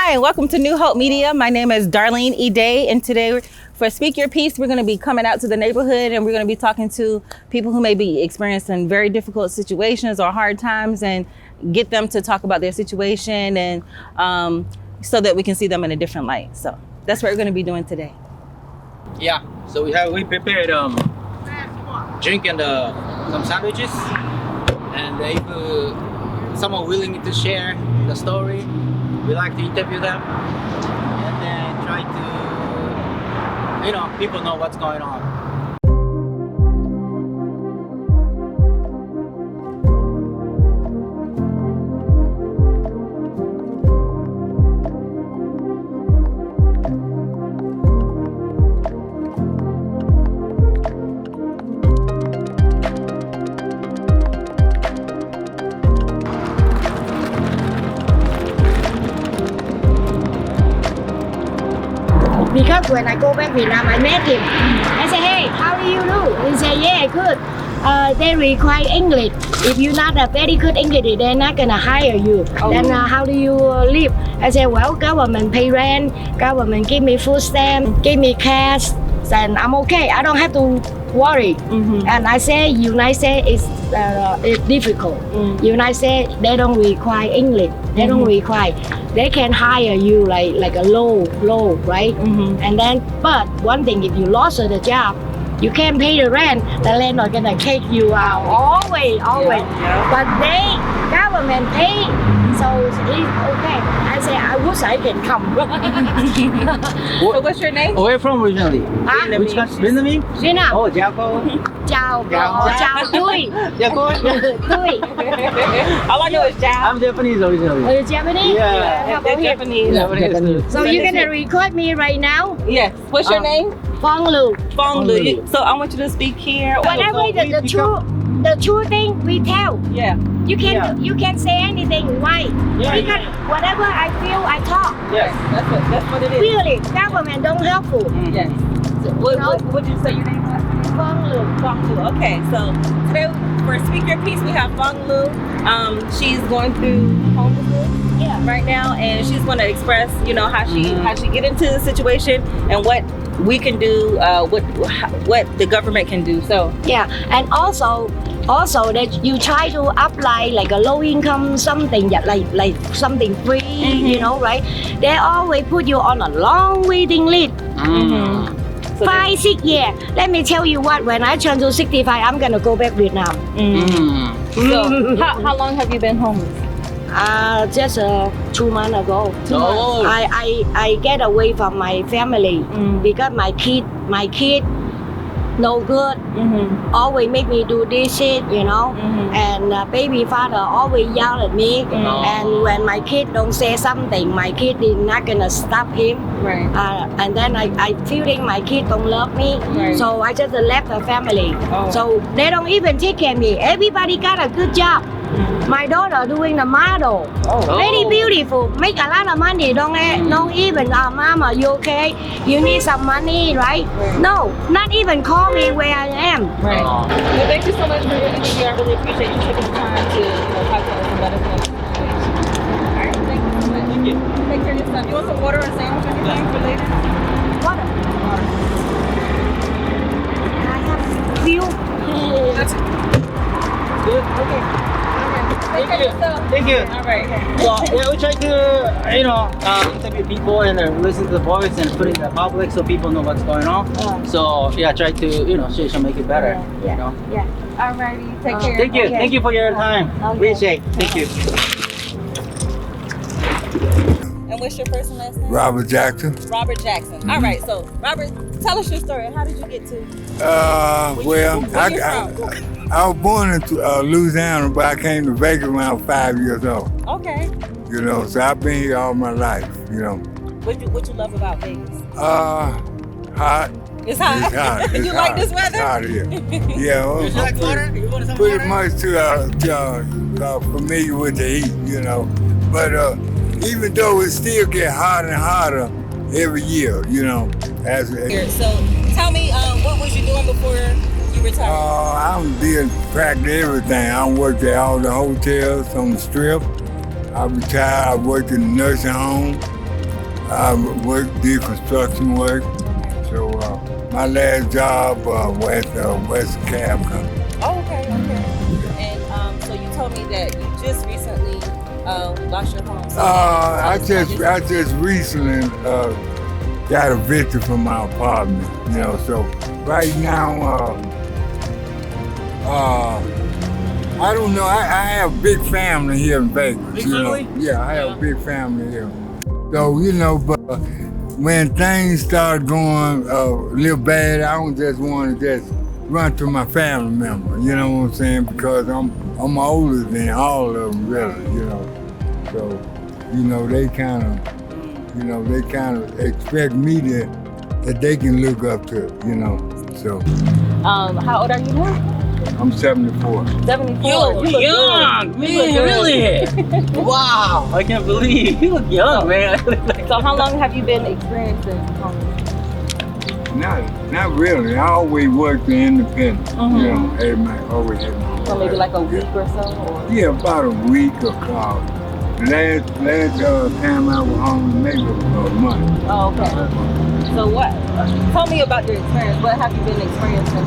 Hi, and welcome to New Hope Media. My name is Darlene E. Day, and today for Speak Your Piece, we're going to be coming out to the neighborhood and we're going to be talking to people who may be experiencing very difficult situations or hard times and get them to talk about their situation and so that we can see them in a different light. So that's what we're going to be doing today. Yeah, so we prepared drink and some sandwiches, and if someone willing to share the story, we like to interview them and then try to, people know what's going on. Because when I go back Vietnam, I met him. I say, hey, how do you do? He said, yeah, good. They require English. If you're not a very good English, they're not gonna hire you. Then how do you live? I said, well, government pay rent, government give me food stamp, give me cash, and I'm okay. I don't have to worry. And I say, United States is difficult. United States, they don't require English. They don't require. They can hire you like a low, right? And then, but one thing, if you lost the job, you can't pay the rent, the landlord gonna kick you out. Always. Yeah. But government pay, so it's okay. I say, I wish I can come. So what's your name? Where from originally? Which country? Vietnamese? Vietnam. Oh, Jaco. Chào Tui. All I know is Jao. I'm Japanese originally. Are you Japanese? Yeah. How about Japanese. So you're gonna record me right now? Yes. What's your name? Phong Lu. Phong Lu. So I want you to speak here. Whatever the true thing we tell. Yeah. You can say anything. Why? Because whatever I feel, I talk. Yes. That's what it is. Really, government don't helpful. Yes. So, what did you say your name was? Phong Lu. Phong Lu. Okay. So today for Speak Your Piece, we have Phong Lu. She's going through homelessness right now, and she's going to express, how she get into the situation and what we can do, what the government can do. So and also that you try to apply like a low income something that like something free, right? They always put you on a long waiting list. So 5-6 years. Let me tell you what, when I turn to 65, I'm gonna go back Vietnam. So how long have you been homeless? Just 2 months ago. I get away from my family because my kid no good. Always make me do this shit, and baby father always yell at me. And when my kid don't say something, my kid is not gonna stop him. Right. And then I feeling my kid don't love me. Right. So I just left the family. So they don't even take care of me. Everybody got a good job. My daughter doing the model. Very beautiful. Make a lot of money. Don't even mama, you okay? You need some money, right? No, not even call me where I am. Right. Well, thank you so much for your interview. I really appreciate you taking the time to talk to us about us. All right, thank you so much. Thank you. Take care of yourself. You want some water or sandwich or anything for later? Water. I have few. That's Good. okay. Take care of yourself. Thank you. All right. So we try to interview people and listen to the voice and put it in the public so people know what's going on. So try to share, make it better. Alrighty. Take care. Thank you. Okay. Thank you for your time. Appreciate. Thank you. And what's your first and last name? Robert Jackson. Robert Jackson. All right. So Robert, tell us your story. How did you get to? I was born in Louisiana, but I came to Vegas when I was 5 years old. Okay. So I've been here all my life. What you love about Vegas? Hot. It's hot. It's hot. It's You hot. like this weather? It's hot here. Yeah. Well, Would you like water? You want some pretty water? much familiar with the heat, But even though it still get hotter and hotter every year, So tell me, what was you doing before you retired? I did practically everything. I worked at all the hotels on the Strip. I retired. I worked in the nursing home. did construction work. So my last job was at West Cab Company. Oh, okay. And so you told me that you just recently lost your home. So I just recently got evicted from my apartment. So right now, I don't know. I have a big family here in Vegas. Big family? Yeah, I have a big family here. So but when things start going a little bad, I don't just want to just run to my family member. You know what I'm saying? Because I'm older than all of them, really. So they kind of expect me that they can look up to. So. How old are you now? I'm 74. 74. Yo, You look young, good. man, You look good. really? Wow, I can't believe you look young, man. So how long have you been experiencing homelessness? Not really. I always worked independent. Mhm. Always had my own So maybe like a life. week or so? Or? Yeah, about a week or so. Last time I was home, maybe a month. Oh, okay. So tell me about your experience. What have you been experiencing?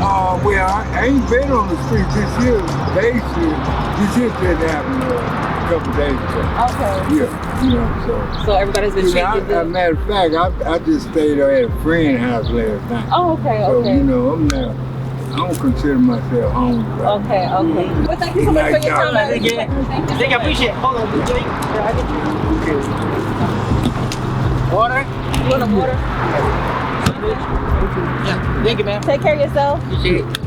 Well, I ain't been on the street this year. This year just happened a couple days ago. Okay. Yeah, So everybody's been treating you As a good? matter of fact, I just stayed at a friend's house last night. Oh, okay, So, okay. I don't consider myself homeless. Right Okay. Well, thank you so much for your time. Thank you. Thank you, I appreciate it. Hold on, the drink. Water? You want a water? Yeah, thank you, man. Take care of yourself. Appreciate it.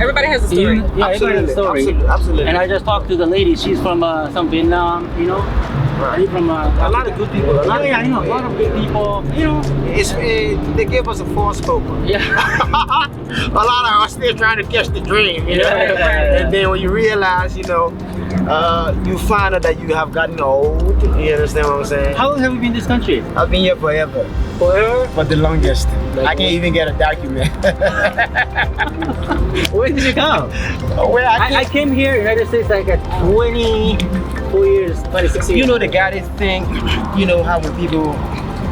Everybody has a story. Yeah, everybody has a story. Absolutely. And I just talked to the lady. She's from some Vietnam, Right. From A lot of good people. A lot I know. A lot of good people. They gave us a false hope. Yeah. A lot of us still trying to catch the dream, Yeah. And then when you realize, you find out that you have gotten old. You understand what I'm saying? How long have you been in this country? I've been here forever. Forever? For the longest. I can't even get a document. When did you come? Well, I came here in the United States like at 24 years, 26 years. You know the goddess thing, how when people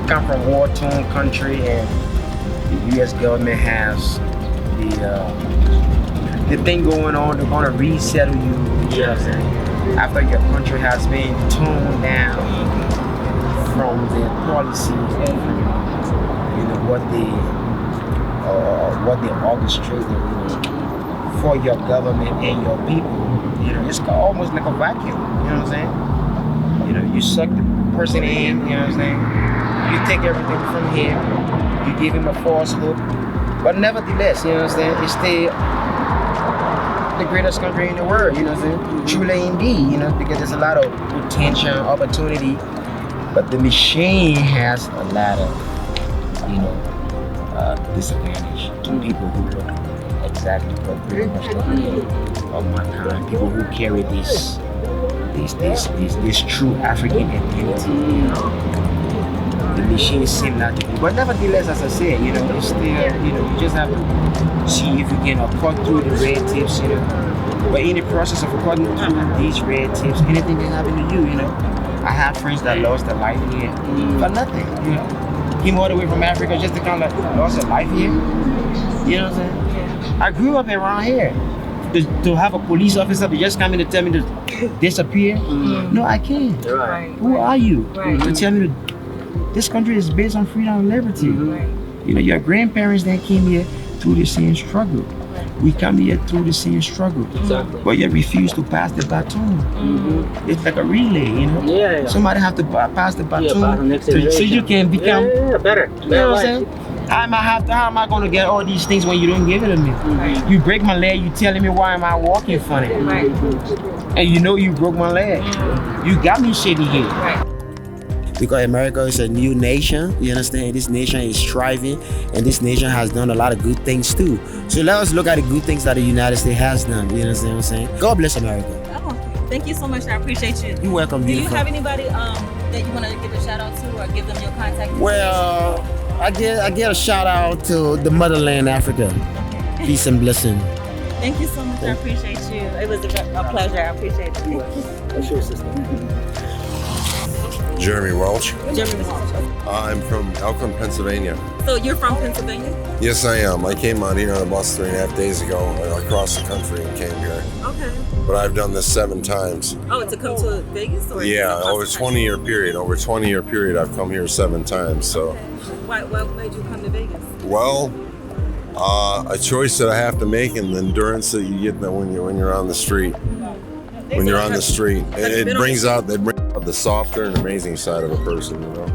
come from war-torn country and the U.S. government has the thing going on, they're gonna resettle you. You know what I'm saying? After your country has been toned down from the policies and what they orchestrated for your government and your people. It's almost like a vacuum. You know what I'm saying? You suck the person in. You know what I'm saying? You take everything from him. You give him a false hope. But nevertheless, you know what I'm saying? It's still the greatest country in the world. You know what I'm saying? Truly indeed. Because there's a lot of potential, opportunity. But the machine has a lot of, disadvantage to people who look exactly what pretty much the whole of mankind. People who carry this true African identity. The machine seem not to be. But nevertheless, as I said, it's still, you just have to see if you can cut through the red tapes, But in the process of cutting through these red tapes, anything can happen to you, I have friends that lost their life here for nothing, Came all the way from Africa just to kind of lost their life here. You know what I'm saying? I grew up around here. To have a police officer to just come in to tell me to disappear? No, I can't. Right. Who are you? Right. To tell me this country is based on freedom and liberty. Your grandparents that came here through the same struggle. We come here through the same struggle. Exactly. But you refuse to pass the baton. It's like a relay, Yeah. Somebody have to pass the baton pass the next so generation. you can become. better. You know what I'm saying? How am I gonna get all these things when you don't give it to me? You break my leg, you telling me why am I walking funny? And you broke my leg. You got me shitty here. Because America is a new nation, you understand? This nation is thriving and this nation has done a lot of good things too. So let us look at the good things that the United States has done, you understand what I'm saying? God bless America. Oh, thank you so much. I appreciate you. You're welcome, Do you beautiful. have anybody that you want to give a shout out to or give them your contact information? Well, I get a shout out to the motherland, Africa. Peace and blessing. Thank you so much. I appreciate you. It was a pleasure. I appreciate it. That's your sister. Jeremy Welch. Jeremy Welch. I'm from Elkhorn, Pennsylvania. So you're from Pennsylvania? Yes, I am. I came out here on a bus 3.5 days ago across the country and came here. Okay. But I've done this 7 times. Oh, to come to Vegas? Or Yeah, over a 20-year period. Over a 20-year period, I've come here 7 times. So, Okay. What made you come to Vegas? well, a choice that I have to make and the endurance that you get when you're on the street. When you're on the street, it brings out the softer and amazing side of a person. You know,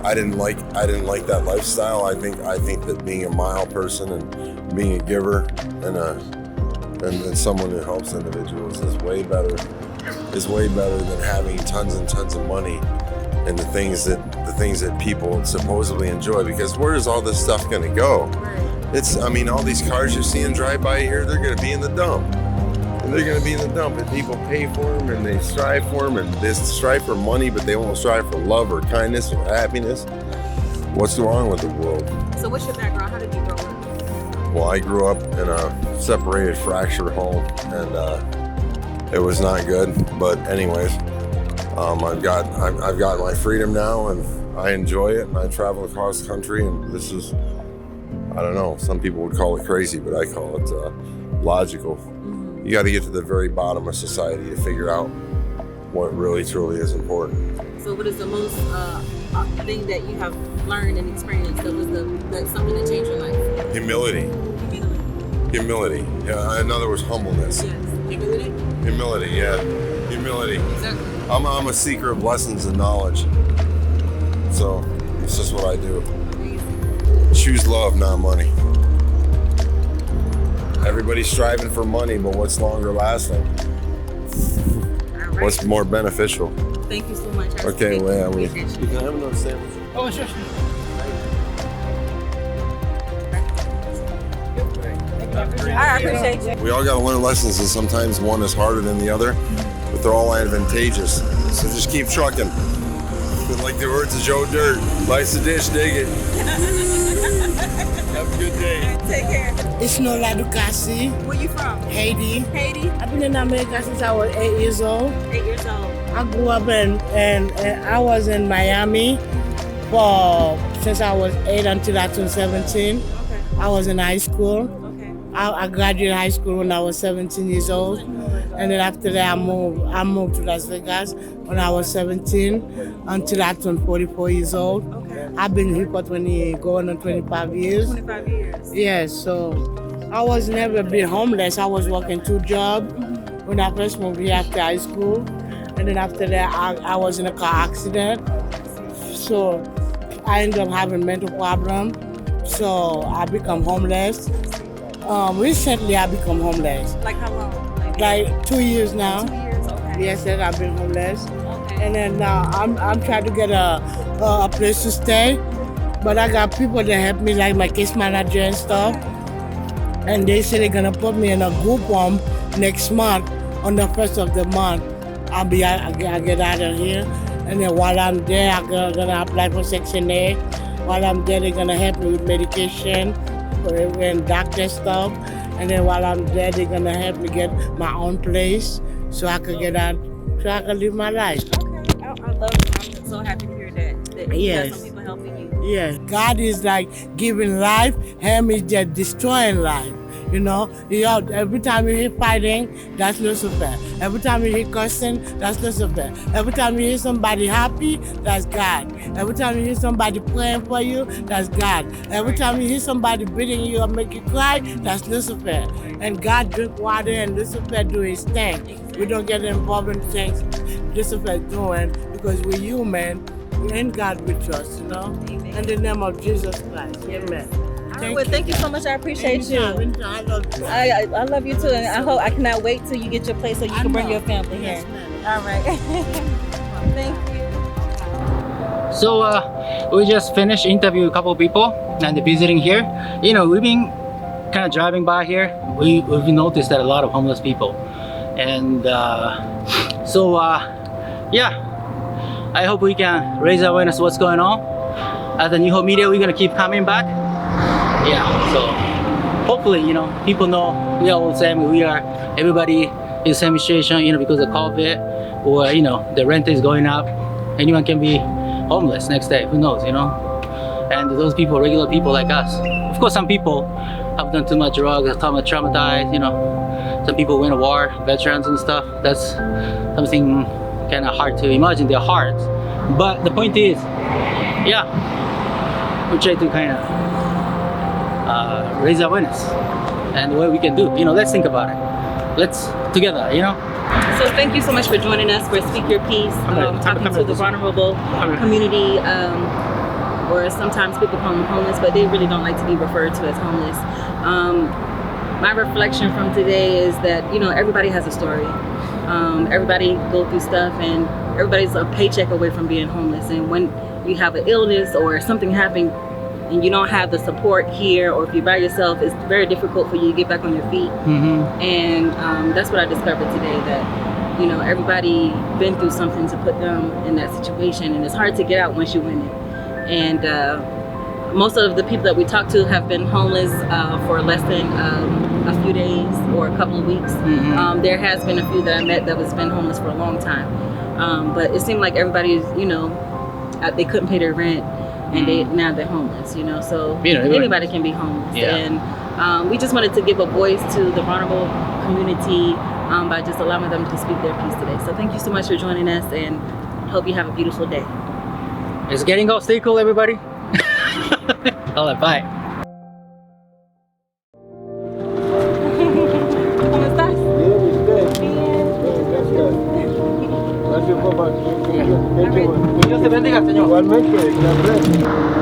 I didn't like that lifestyle. I think that being a mild person and being a giver and someone who helps individuals is way better than having tons and tons of money and the things that people supposedly enjoy. Because where is all this stuff going to go? All these cars you're seeing drive by here, they're going to be in the dump. And they're going to be in the dump, and people pay for them, and they strive for them, and they strive for money, but they won't strive for love or kindness or happiness. What's wrong with the world? So what's your background? How did you grow up? Well, I grew up in a separated, fractured home, and it was not good. But anyways, I've got my freedom now, and I enjoy it, and I travel across the country, and this is, I don't know, some people would call it crazy, but I call it logical. You got to get to the very bottom of society to figure out what really truly is important. So what is the most thing that you have learned and experienced that was that's something that changed your life? Humility. Yeah, in other words, humbleness. Yes. Humility? Humility, yeah. Humility. Exactly. I'm a seeker of lessons and knowledge. So it's just what I do. Choose love, not money. Everybody's striving for money, but what's longer lasting? Right. What's more beneficial? Thank you so much. Okay, well, yeah, we you can have another sandwich. Oh, sure. I appreciate you. We all got to learn lessons, and sometimes one is harder than the other, but they're all advantageous. So just keep trucking. Like the words of Joe Dirt, life's a dish, dig it. Have a good day. Take care. It's Noladu Cassie, Where you from? Haiti. Haiti. I've been in America since I was 8 years old. 8 years old. I grew up and I was in Miami since I was 8 until I turned 17. Okay. I was in high school. Okay. I graduated high school when I was 17 years old. And then after that, I moved to Las Vegas when I was 17 until I turned 44 years old. Okay. I've been here for going on 25 years. 25 years. Yes, so I was never been homeless. I was working 2 jobs when I first moved here after high school. And then after that, I was in a car accident. So I ended up having mental problem. So I become homeless. Recently, I become homeless. Like how long? Like 2 years now. 2 years. Okay. Yes, that I've been homeless. Okay. And then now I'm trying to get a place to stay. But I got people that help me, like my case manager and stuff. And they say they're gonna put me in a group home next month, on the 1st of the month. I get out of here. And then while I'm there, I'm gonna apply for Section 8. While I'm there, they're gonna help me with medication and doctor stuff. And then while I'm there, they're gonna help me get my own place so I could get out, so I can live my life. Okay. I love it. I'm so happy to hear that you Yes. got some people helping you. Yeah, God is like giving life, Him is just destroying life. You know, every time you hear fighting, that's Lucifer. Every time you hear cursing, that's Lucifer. Every time you hear somebody happy, that's God. Every time you hear somebody praying for you, that's God. Every time you hear somebody beating you or make you cry, that's Lucifer. And God drink water and Lucifer do his thing. We don't get involved in things Lucifer is doing because we're human. We ain't God with us, you know? Amen. In the name of Jesus Christ. Amen. Thank you so much. I appreciate you. Anytime. I love you. I love you too, and I cannot wait till you get your place so you can bring your family here. Yes, ma'am. All right. Thank you. So we just finished interview a couple of people and visiting here. You know, we've been kind of driving by here. We've noticed that a lot of homeless people, and yeah. I hope we can raise awareness of what's going on. As the New Hope Media, we're gonna keep coming back. Yeah, so hopefully, you know, people know we are all the same. Everybody in the same situation, you know, because of COVID, or, you know, the rent is going up anyone can be homeless next day. Who knows, you know? And those people, regular people like us. Of course, some people have done too much drugs, traumatized, you know. Some people went to war, veterans and stuff. That's something kind of hard to imagine their hearts. But the point is, yeah, we try to kind of raise awareness and what we can do. You know, let's think about it. Let's together, you know. So thank you so much for joining us for Speak Your Piece, talking to the vulnerable community, or sometimes people call them homeless, but they really don't like to be referred to as homeless. My reflection from today is that, you know, everybody has a story. Everybody go through stuff, and everybody's a paycheck away from being homeless. And when you have an illness or something happen and you don't have the support here, or if you're by yourself, it's very difficult for you to get back on your feet. And that's what I discovered today, that, you know, everybody been through something to put them in that situation, and it's hard to get out once you win it. And most of the people that we talk to have been homeless for less than a few days or a couple of weeks. There has been a few that I met that was been homeless for a long time. But it seemed like everybody's, you know, they couldn't pay their rent, and now they're homeless, you know. So anybody can be homeless. And we just wanted to give a voice to the vulnerable community by just allowing them to speak their piece today. So thank you so much for joining us, and hope you have a beautiful day. It's getting off. Stay cool, everybody. All right, bye. ¿Cómo estás? Dios te bendiga, Señor. Igualmente, gracias.